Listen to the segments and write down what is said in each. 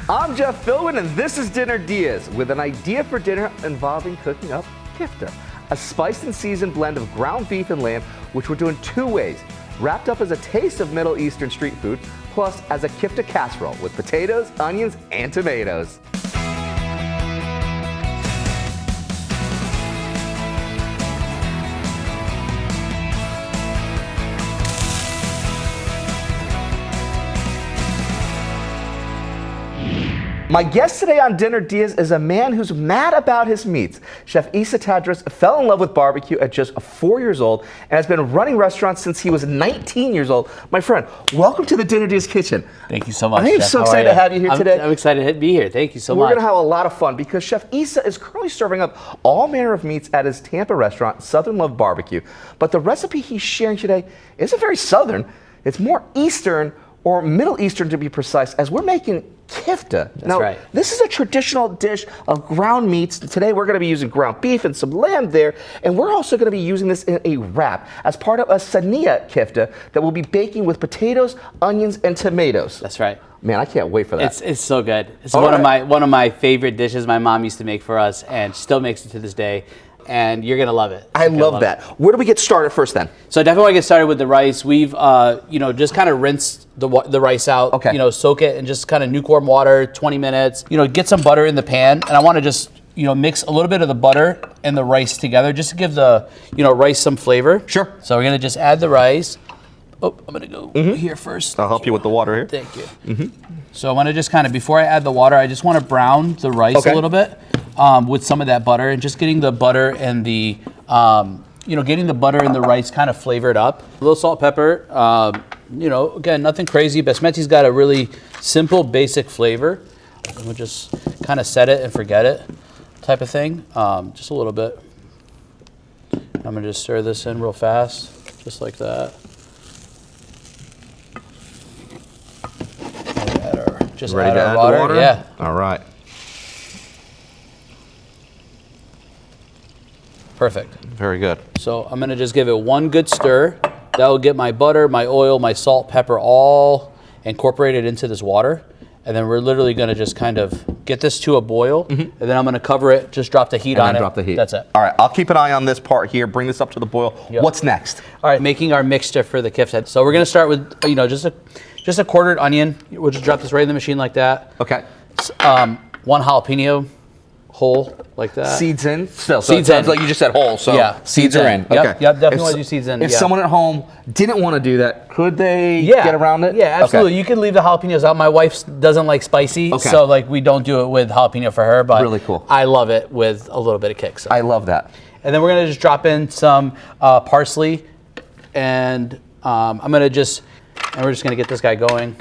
I'm Jeff Philwin, and this is Dinner DeeAs, with an idea for dinner involving cooking up kifta, a spiced and seasoned blend of ground beef and lamb, which we're doing two ways: wrapped up as a taste of Middle Eastern street food, plus as a kifta casserole with potatoes, onions, and tomatoes. My guest today on Dinner DeeAs is a man who's mad about his meats. Chef Issa Tadros fell in love with barbecue at just 4 years old and has been running restaurants since he was 19 years old. My friend, welcome to the Dinner DeeAs kitchen. Thank you so much, I am Chef. so excited to have you here today. I'm excited to be here. Thank you so much. We're going to have a lot of fun because Chef Issa is currently serving up all manner of meats at his Tampa restaurant, Southern Love Barbecue. But the recipe he's sharing today isn't very Southern. It's more Eastern, or Middle Eastern to be precise, as we're making kifta. That's right. This is a traditional dish of ground meats. Today we're going to be using ground beef and some lamb there, and we're also going to be using this in a wrap as part of a Sanieh kifta that we'll be baking with potatoes, onions, and tomatoes. That's right. Man, I can't wait for that. It's so good. It's one of my favorite dishes my mom used to make for us, and still makes it to this day. And you're gonna love it. I love that. Where do we get started first then? So I definitely want to get started with the rice. We've just kind of rinsed the rice out. Okay. Soak it in just kind of lukewarm water, 20 minutes. Get some butter in the pan, and I want to just mix a little bit of the butter and the rice together just to give the rice some flavor. Sure. So we're gonna just add the rice. Oh, I'm gonna go here first. I'll help you with the water here. Thank you. So I want to just kind of, before I add the water, I just want to brown the rice a little bit with some of that butter, and just getting the butter and the getting the butter and the rice kind of flavored up. A little salt, pepper. Again, nothing crazy. Basmati's got a really simple, basic flavor. And we'll just kind of set it and forget it, type of thing. Just a little bit. I'm gonna just stir this in real fast, just like that. Ready to add the water? Yeah. All right. Perfect. Very good. So I'm gonna just give it one good stir. That will get my butter, my oil, my salt, pepper all incorporated into this water. And then we're literally gonna just kind of get this to a boil. And then I'm gonna cover it, just drop the heat on it. Drop the heat. That's it. All right, I'll keep an eye on this part here, bring this up to the boil. Yep. What's next? All right, making our mixture for the kifta. So we're gonna start with just a quartered onion. We'll just drop this right in the machine like that. Okay. One jalapeno whole like that. Seeds in still. So Seeds it sounds in. like you just said whole. So Yeah, seeds are in. Yep, Okay. yep, definitely want to do seeds in. If yeah. someone at home didn't want to do that, could they get around it? Yeah, absolutely. Okay. You can leave the jalapenos out. My wife doesn't like spicy, so we don't do it with jalapeno for her. But really cool. I love it with a little bit of kick. So. I love that. And then we're gonna just drop in some parsley, and we're just gonna get this guy going.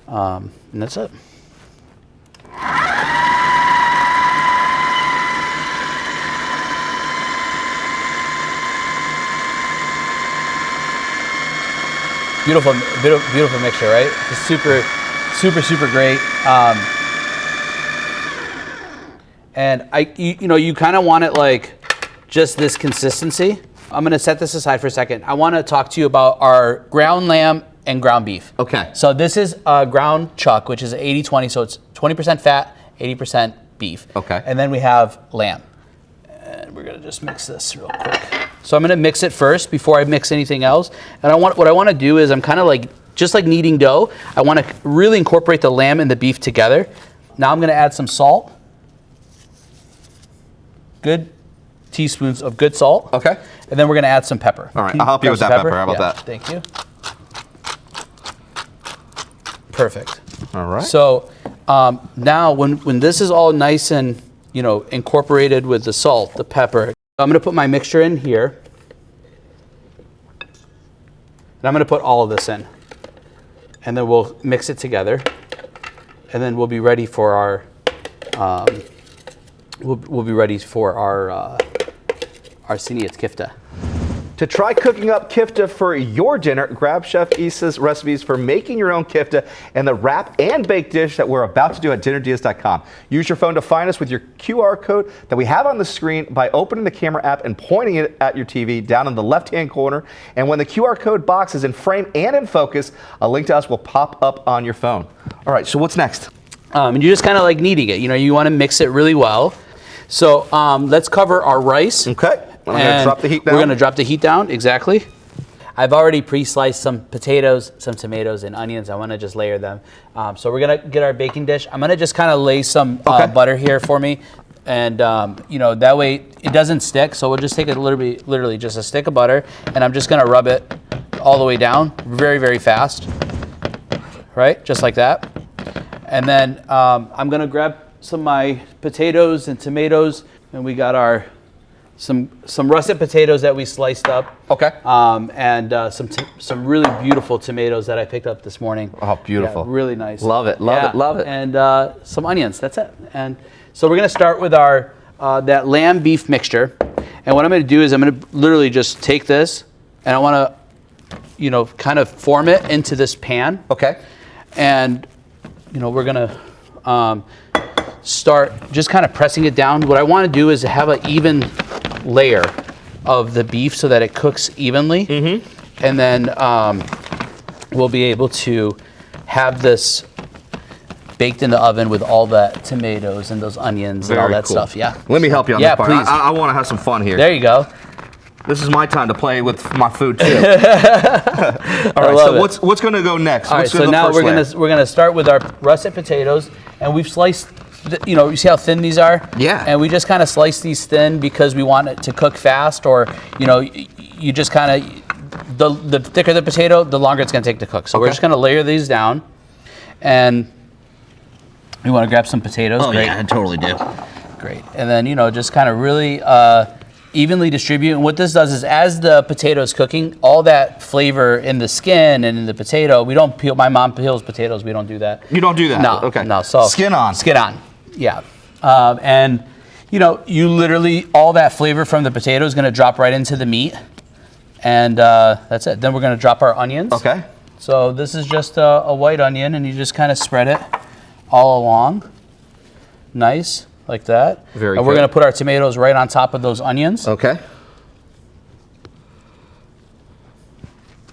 And that's it. Beautiful mixture, right? It's super great. And you kind of want it like just this consistency. I'm gonna set this aside for a second. I want to talk to you about our ground lamb and ground beef. Okay. So this is ground chuck, which is 80-20, so it's 20% fat, 80% beef. Okay. And then we have lamb. And we're gonna just mix this real quick. So I'm gonna mix it first before I mix anything else. And what I wanna do is I'm kind of just like kneading dough. I wanna really incorporate the lamb and the beef together. Now I'm gonna add some salt. Good teaspoons of good salt. Okay. And then we're gonna add some pepper. All right, I'll help you with that pepper. How about that? Thank you. Perfect. All right. So now when this is all nice and incorporated with the salt, the pepper, I'm gonna put my mixture in here. And I'm gonna put all of this in. And then we'll mix it together. And then we'll be ready for our our Sanieh kifta. To try cooking up kifta for your dinner, grab Chef Issa's recipes for making your own kifta and the wrap and bake dish that we're about to do at dinnerdeeas.com. Use your phone to find us with your QR code that we have on the screen by opening the camera app and pointing it at your TV down in the left-hand corner. And when the QR code box is in frame and in focus, a link to us will pop up on your phone. All right, so what's next? And you're just kind of like kneading it. You know, you want to mix it really well. So let's cover our rice. Okay. I'm going to drop the heat down. We're going to drop the heat down, exactly. I've already pre-sliced some potatoes, some tomatoes, and onions. I want to just layer them. So we're going to get our baking dish. I'm going to just kind of lay some butter here for me. And, you know, that way it doesn't stick. So we'll just take a little bit, literally just a stick of butter, and I'm just going to rub it all the way down very, very fast. Right? Just like that. And then I'm going to grab some of my potatoes and tomatoes, and we got our some russet potatoes that we sliced up. Okay. And some really beautiful tomatoes that I picked up this morning. Oh, beautiful. Yeah, really nice. Love it, love it. And some onions, that's it. And so we're gonna start with our that lamb beef mixture. And what I'm gonna do is I'm gonna literally just take this and I wanna, you know, kind of form it into this pan. Okay. And, you know, we're gonna start just kind of pressing it down. What I wanna do is have an even layer of the beef so that it cooks evenly. Mm-hmm. And then we'll be able to have this baked in the oven with all that tomatoes and those onions and all that stuff. Yeah. Let me help you on this part. Please. I want to have some fun here. There you go. This is my time to play with my food too. All right. So what's going to go next? All right. So now we're gonna start with our russet potatoes, and we've sliced. You know, you see how thin these are? Yeah. And we just kind of slice these thin because we want it to cook fast, or, you know, you just kind of, the thicker the potato, the longer it's going to take to cook. So we're just going to layer these down, and we want to grab some potatoes. Oh, yeah, I totally do. Great. And then, you know, just kind of really evenly distribute. And what this does is as the potato is cooking, all that flavor in the skin and in the potato, we don't peel, my mom peels potatoes, we don't do that. You don't do that? No. Okay. No. So Skin on. Skin on. Yeah. And, you know, you literally, all that flavor from the potato is going to drop right into the meat. And that's it. Then we're going to drop our onions. Okay. So this is just a white onion, and you just kind of spread it all along. Nice, like that. Very good. And we're going to put our tomatoes right on top of those onions. Okay.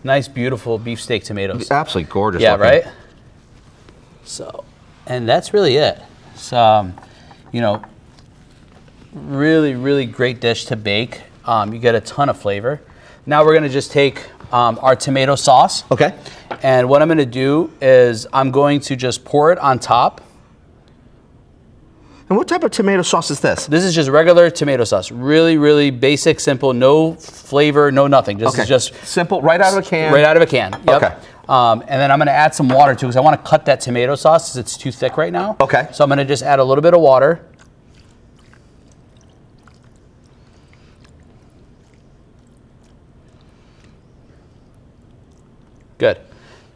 Nice, beautiful beefsteak tomatoes. Absolutely gorgeous. Yeah, looking. right? So, and that's really it. So, you know, really, really great dish to bake. You get a ton of flavor. Now we're gonna just take our tomato sauce. Okay. And what I'm gonna do is I'm going to just pour it on top. And what type of tomato sauce is this? This is just regular tomato sauce. Really, really basic, simple, no flavor, no nothing. This is just simple, right out of a can. Right out of a can. Yep. Okay. And then I'm going to add some water too because I want to cut that tomato sauce because it's too thick right now. Okay. So I'm going to just add a little bit of water. Good.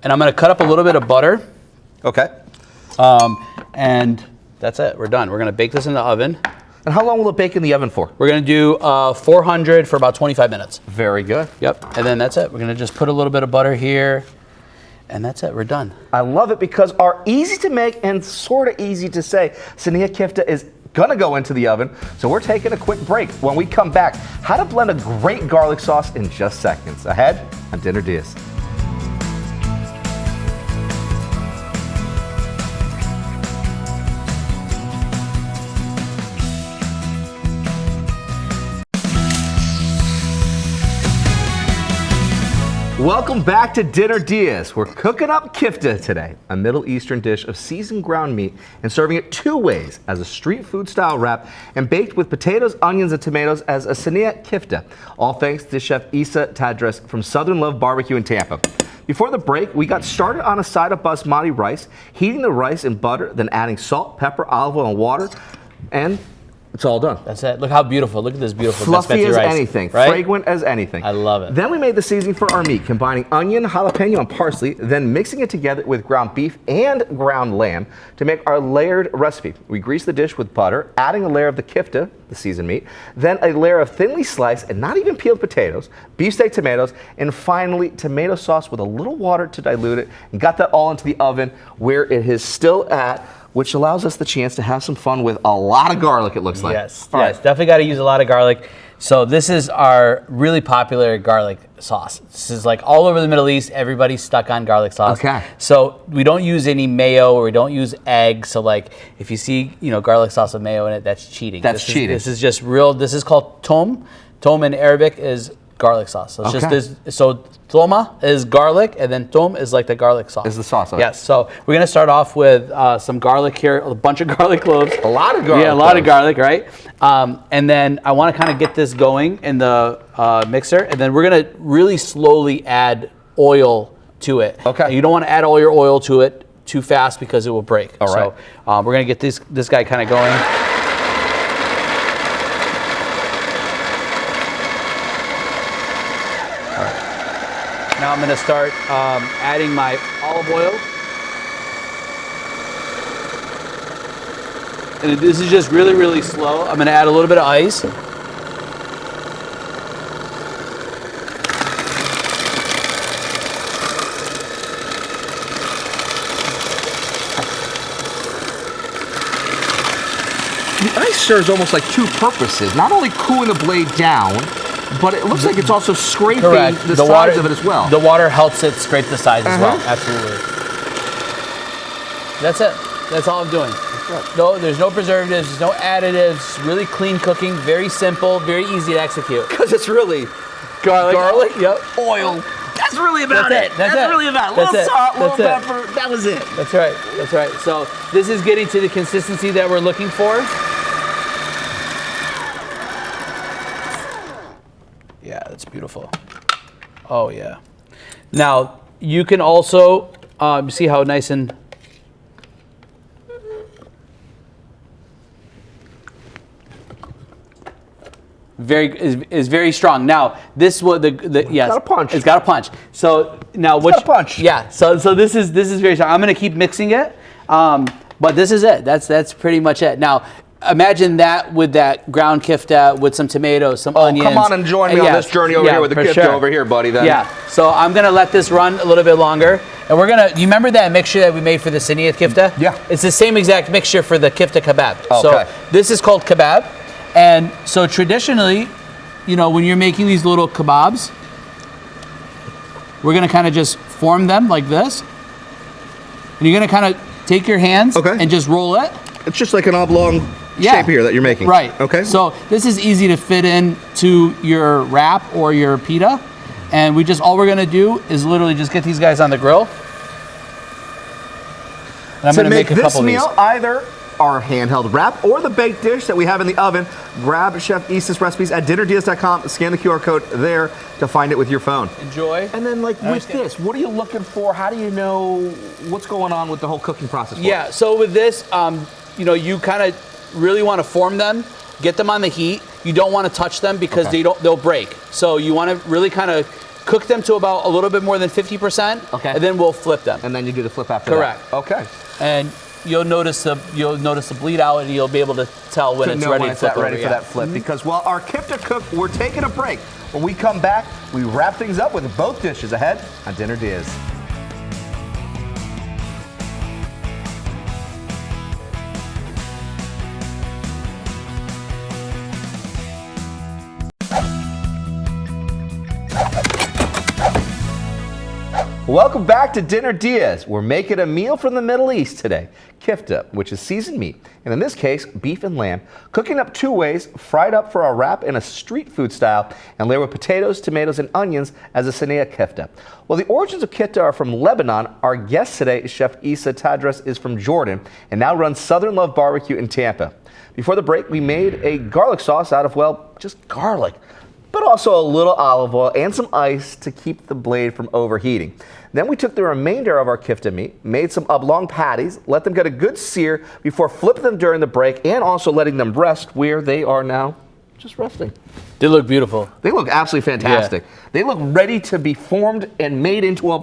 And I'm going to cut up a little bit of butter. Okay. And that's it. We're done. We're going to bake this in the oven. And how long will it bake in the oven for? We're going to do 400 for about 25 minutes. Very good. Yep. And then that's it. We're going to just put a little bit of butter here. And that's it, we're done. I love it because our easy to make and sort of easy to say Sanieh Kafta is gonna go into the oven. So we're taking a quick break. When we come back, how to blend a great garlic sauce in just seconds. Ahead on Dinner DeeAs. Welcome back to Dinner DeeAs. We're cooking up kifta today, a Middle Eastern dish of seasoned ground meat, and serving it two ways, as a street food style wrap and baked with potatoes, onions, and tomatoes as a Sanieh Kafta. All thanks to Chef Isa Tadris from Southern Love Barbecue in Tampa. Before the break, we got started on a side of basmati rice, heating the rice in butter, then adding salt, pepper, olive oil, and water, and it's all done. That's it. Look how beautiful. Look at this beautiful fluffy as rice, anything, right? fragrant as anything. I love it. Then we made the seasoning for our meat, combining onion, jalapeno, and parsley, then mixing it together with ground beef and ground lamb to make our layered recipe. We grease the dish with butter, adding a layer of the kifta, the seasoned meat, then a layer of thinly sliced and not even peeled potatoes, beefsteak tomatoes, and finally tomato sauce with a little water to dilute it, and got that all into the oven where it is still at, which allows us the chance to have some fun with a lot of garlic, it looks like. Yes, yes, definitely got to use a lot of garlic. So this is our really popular garlic sauce. This is like all over the Middle East. Everybody's stuck on garlic sauce. Okay. So we don't use any mayo or we don't use egg. So like if you see, garlic sauce with mayo in it, that's cheating. This is just real. This is called tom. Tom in Arabic is garlic sauce. So it's just this. So toma is garlic, and then tom is like the garlic sauce. Is the sauce? Okay. Yes. So we're gonna start off with some garlic here, a bunch of garlic cloves. A lot of garlic. Yeah, a lot of garlic, right? And then I want to kind of get this going in the mixer, and then we're gonna really slowly add oil to it. Okay. You don't want to add all your oil to it too fast because it will break. All right. So we're gonna get this guy kind of going. Now I'm going to start adding my olive oil. And this is just really, really slow. I'm going to add a little bit of ice. The ice serves almost like two purposes. Not only cooling the blade down, but it looks like it's also scraping the sides of it as well. The water helps it scrape the sides as well. Absolutely. That's it. That's all I'm doing. No, there's no preservatives, there's no additives. Really clean cooking, very simple, very easy to execute. Because it's really garlic, yep, oil. That's really about it. That's really about it. That's little salt, That's little pepper. That was it. That's right. That's right. So this is getting to the consistency that we're looking for. Yeah, that's beautiful. Oh yeah. Now you can also see how nice and is very strong. Now this was yes, got a punch. It's got a punch. So now it's got a punch. Yeah. So this is very strong. I'm gonna keep mixing it, but this is it. That's pretty much it. Now imagine that with that ground kifta with some tomatoes, some onions. Come on and join me on this journey over here with the kifta over here, buddy. Then. Yeah. So I'm gonna let this run a little bit longer, and we're gonna. You remember that mixture that we made for the Sanieh kifta? Yeah. It's the same exact mixture for the kifta kebab. Okay. So this is called kebab, and so traditionally, when you're making these little kebabs, we're gonna kind of just form them like this, and you're gonna kind of take your hands and just roll it. It's just like an oblong shape here that you're making. Right. Okay. So this is easy to fit in to your wrap or your pita. And all we're gonna do is literally just get these guys on the grill. And I'm gonna make a couple of these. This meal, either our handheld wrap or the baked dish that we have in the oven, grab Chef Issa's recipes at dinnerdeals.com, scan the QR code there to find it with your phone. Enjoy. And then with this, what are you looking for? How do you know what's going on with the whole cooking process? Yeah, so with this, you kind of really want to form them, get them on the heat. You don't want to touch them because they'll break. So you want to really kind of cook them to about a little bit more than 50%. Okay. And then we'll flip them. And then you do the flip after Correct. that. Okay. And you'll notice the bleed out, and you'll be able to tell when it's ready to flip over. For that flip. Because while our kifta cook, we're taking a break. When we come back, we wrap things up with both dishes ahead on Dinner DeeAs. Welcome back to Dinner DeeAs. We're making a meal from the Middle East today. Kifta, which is seasoned meat, and in this case, beef and lamb, cooking up two ways, fried up for our wrap in a street food style, and layered with potatoes, tomatoes, and onions as a Sanieh kifta. Well, the origins of kifta are from Lebanon. Our guest today, Chef Issa Tadras, is from Jordan and now runs Southern Love Barbecue in Tampa. Before the break, we made a garlic sauce out of, just garlic, but also a little olive oil and some ice to keep the blade from overheating. Then we took the remainder of our kifta meat, made some oblong patties, let them get a good sear before flipping them during the break and also letting them rest where they are now just resting. They look beautiful. They look absolutely fantastic. Yeah. They look ready to be formed and made into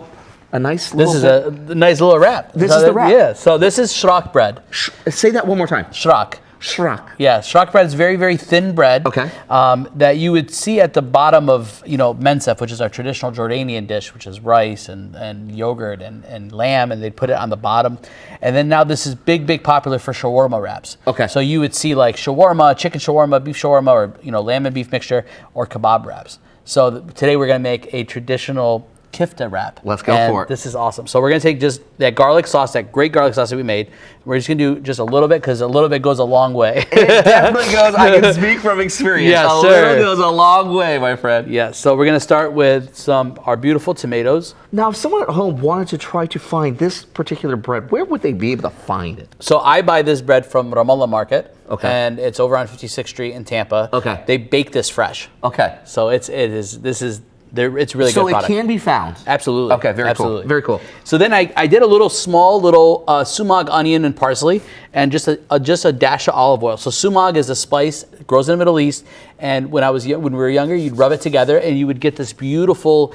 a nice little... This is a nice little wrap. This is the wrap. Yeah, so this is shrak bread. Say that one more time. Shrak. Schrock. Yeah, schrock bread is very, very thin bread. Okay. That you would see at the bottom of, mensef, which is our traditional Jordanian dish, which is rice and yogurt and lamb, and they'd put it on the bottom. And then now this is big popular for shawarma wraps. Okay. So you would see like shawarma, chicken shawarma, beef shawarma, or lamb and beef mixture, or kebab wraps. So today we're gonna make a traditional kifta wrap. Let's go for it. This is awesome. So we're gonna take just that garlic sauce, that great garlic sauce that we made. We're just gonna do just a little bit because a little bit goes a long way. It definitely goes. I can speak from experience. Yes, a sir. little goes a long way, my friend. Yeah. So we're gonna start with our beautiful tomatoes. Now, if someone at home wanted to try to find this particular bread, where would they be able to find it? So I buy this bread from Ramallah Market. Okay. And it's over on 56th Street in Tampa. Okay. They bake this fresh. Okay. So it's really So good product. it can be found. Absolutely. Okay, very Absolutely. cool. Very cool. So then I did a small sumag onion and parsley, and just a dash of olive oil. So sumag is a spice, it grows in the Middle East, and when we were younger, you'd rub it together, and you would get this beautiful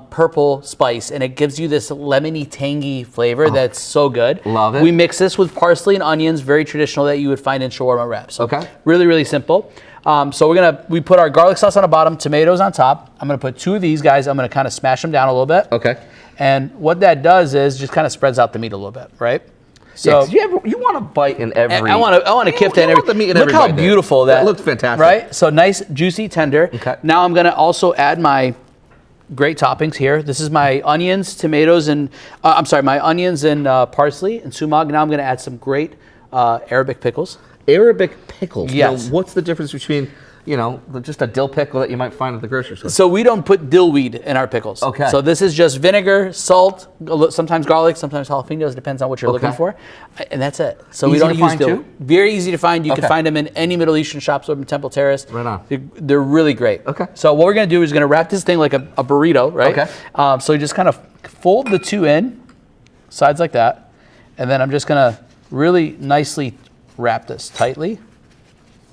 purple spice, and it gives you this lemony, tangy flavor that's so good. Love it. We mix this with parsley and onions, very traditional that you would find in shawarma wraps. So Okay. Really, really simple. So we put our garlic sauce on the bottom, tomatoes on top. I'm gonna put 2 of these guys. I'm gonna kind of smash them down a little bit. Okay. And what that does is just kind of spreads out the meat a little bit, right? So you want to bite in every. I want to kifta in every. The meat in Look every how bite there. beautiful that looks fantastic. right? So nice, juicy, tender. Okay. Now I'm gonna also add my great toppings here. This is my onions, tomatoes, and my onions and parsley and sumag. Now I'm gonna add some great Arabic pickles. Arabic pickles. Yes. Now, what's the difference between just a dill pickle that you might find at the grocery store? So we don't put dill weed in our pickles. Okay. So this is just vinegar, salt, sometimes garlic, sometimes jalapenos, depends on what you're looking for. And that's it. So we Easy don't to use find dill. too? Very easy to find. You Okay. can find them in any Middle Eastern shops over in Temple Terrace. Right on. They're really great. Okay. So what we're gonna do is gonna wrap this thing like a burrito, right? Okay. So you just kind of fold the 2 in, sides like that. And then I'm just gonna really nicely wrap this tightly,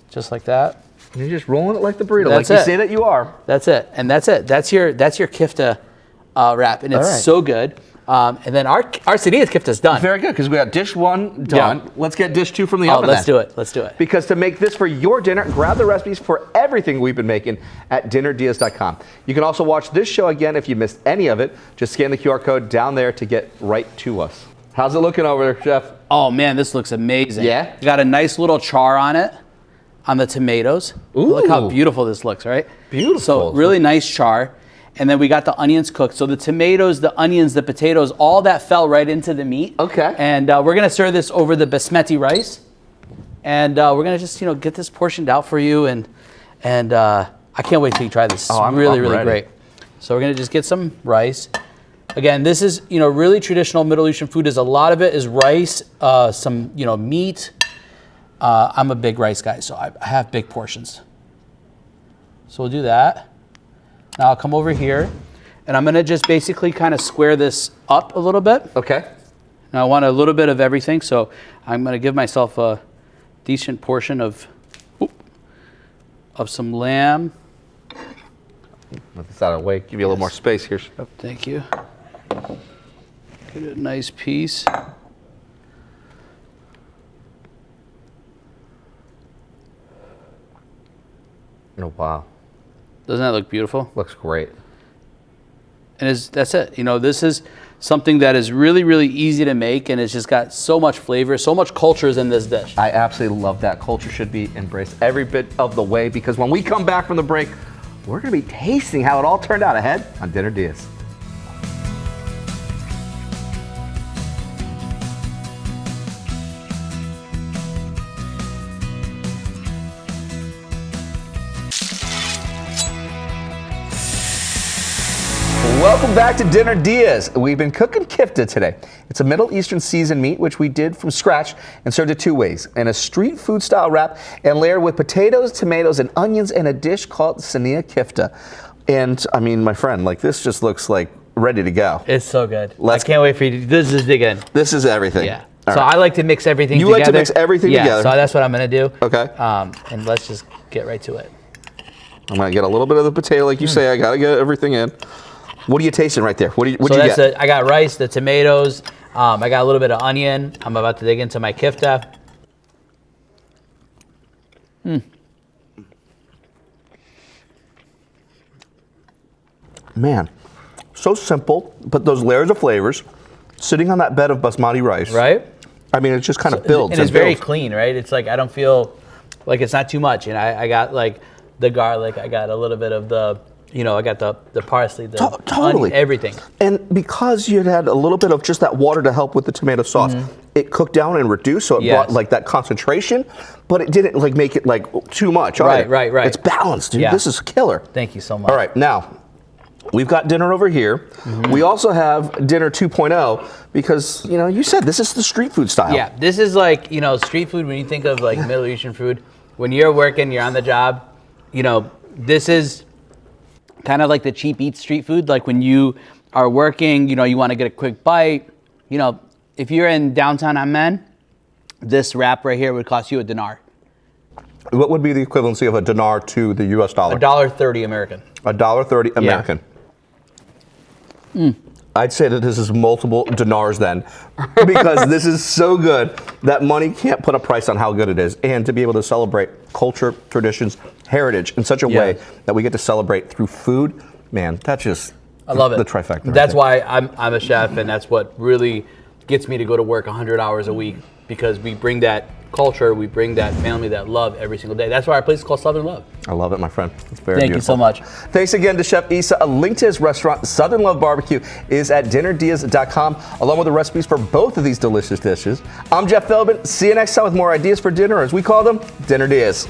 just like that. You're just rolling it like the burrito, That's like you it. say that you are. That's it, and that's it. That's your kifta wrap, and it's All right. so good. And then our Sanieh's kifta is done. Very good, because we got dish 1 done. Yeah. Let's get dish 2 from the Oh, oven. let's then. do it. Let's do it. Because to make this for your dinner, grab the recipes for everything we've been making at dinnerdeas.com. You can also watch this show again if you missed any of it. Just scan the QR code down there to get right to us. How's it looking over there, Chef? Oh man, this looks amazing. Yeah? Got a nice little char on it, on the tomatoes. Ooh. Look how beautiful this looks, right? Beautiful. So really nice char. And then we got the onions cooked. So the tomatoes, the onions, the potatoes, all that fell right into the meat. Okay. And we're gonna serve this over the basmati rice. And we're gonna just get this portioned out for you. And I can't wait till you try this. It's I'm really ready. great. So we're gonna just get some rice. Again, this is really traditional Middle Eastern food. Is a lot of it is rice, some meat. I'm a big rice guy, so I have big portions. So we'll do that. Now I'll come over here, and I'm gonna just basically kind of square this up a little bit. Okay. Now I want a little bit of everything, so I'm gonna give myself a decent portion of some lamb. Move this out of the way. Give you a little more space here, Chef. Thank you. Get a nice piece. Oh, wow. Doesn't that look beautiful? Looks great. And that's it. This is something that is really, really easy to make, and it's just got so much flavor, so much culture is in this dish. I absolutely love that. Culture should be embraced every bit of the way, because when we come back from the break, we're going to be tasting how it all turned out ahead on Dinner Diaz. Welcome back to Dinner Diaz. We've been cooking kifta today. It's a Middle Eastern seasoned meat, which we did from scratch and served it 2 ways: in a street food style wrap and layered with potatoes, tomatoes, and onions in a dish called Sanieh kifta. And I mean, my friend, this just looks like ready to go. It's so good. I can't wait for you to this is dig in. This is everything. Yeah. All So right. I like to mix everything You together. like to mix everything together. So that's what I'm gonna do. Okay. And let's just get right to it. I'm gonna get a little bit of the potato, like you say. I gotta get everything in. What are you tasting right there? What'd you get? I got rice, the tomatoes. I got a little bit of onion. I'm about to dig into my kifta. Man, so simple, but those layers of flavors sitting on that bed of basmati rice. Right? I mean, it just kind of builds. And it's very clean, right? It's like I don't feel like it's not too much. And I got like the garlic, I got a little bit of the, I got the parsley, the totally onion, everything. And because you had a little bit of just that water to help with the tomato sauce, it cooked down and reduced, so it brought like that concentration, but it didn't like make it like too much. Right. It's balanced, dude. Yeah. This is killer. Thank you so much. All right, now we've got dinner over here. We also have dinner 2.0 because you said this is the street food style. Yeah, this is like street food. When you think of like Middle Eastern food, when you're working, you're on the job. This is kind of like the cheap eat street food. Like when you are working, you want to get a quick bite. If you're in downtown Amman, this wrap right here would cost you a dinar. What would be the equivalency of a dinar to the U.S. dollar? $1.30 American. $1.30 American. I'd say that this is multiple dinars then, because this is so good that money can't put a price on how good it is. And to be able to celebrate culture, traditions, heritage in such a way that we get to celebrate through food, man, that's just I love it. The trifecta. That's why I'm a chef, and that's what really gets me to go to work 100 hours a week, because we bring that culture, we bring that family, that love every single day. That's why our place is called Southern Love. I love it, my friend. It's very Thank beautiful. you so much. Thanks again to Chef Issa. A link to his restaurant, Southern Love Barbecue, is at dinnerdeas.com, along with the recipes for both of these delicious dishes. I'm Jeff Philbin. See you next time with more ideas for dinner, or as we call them, Dinner Dias.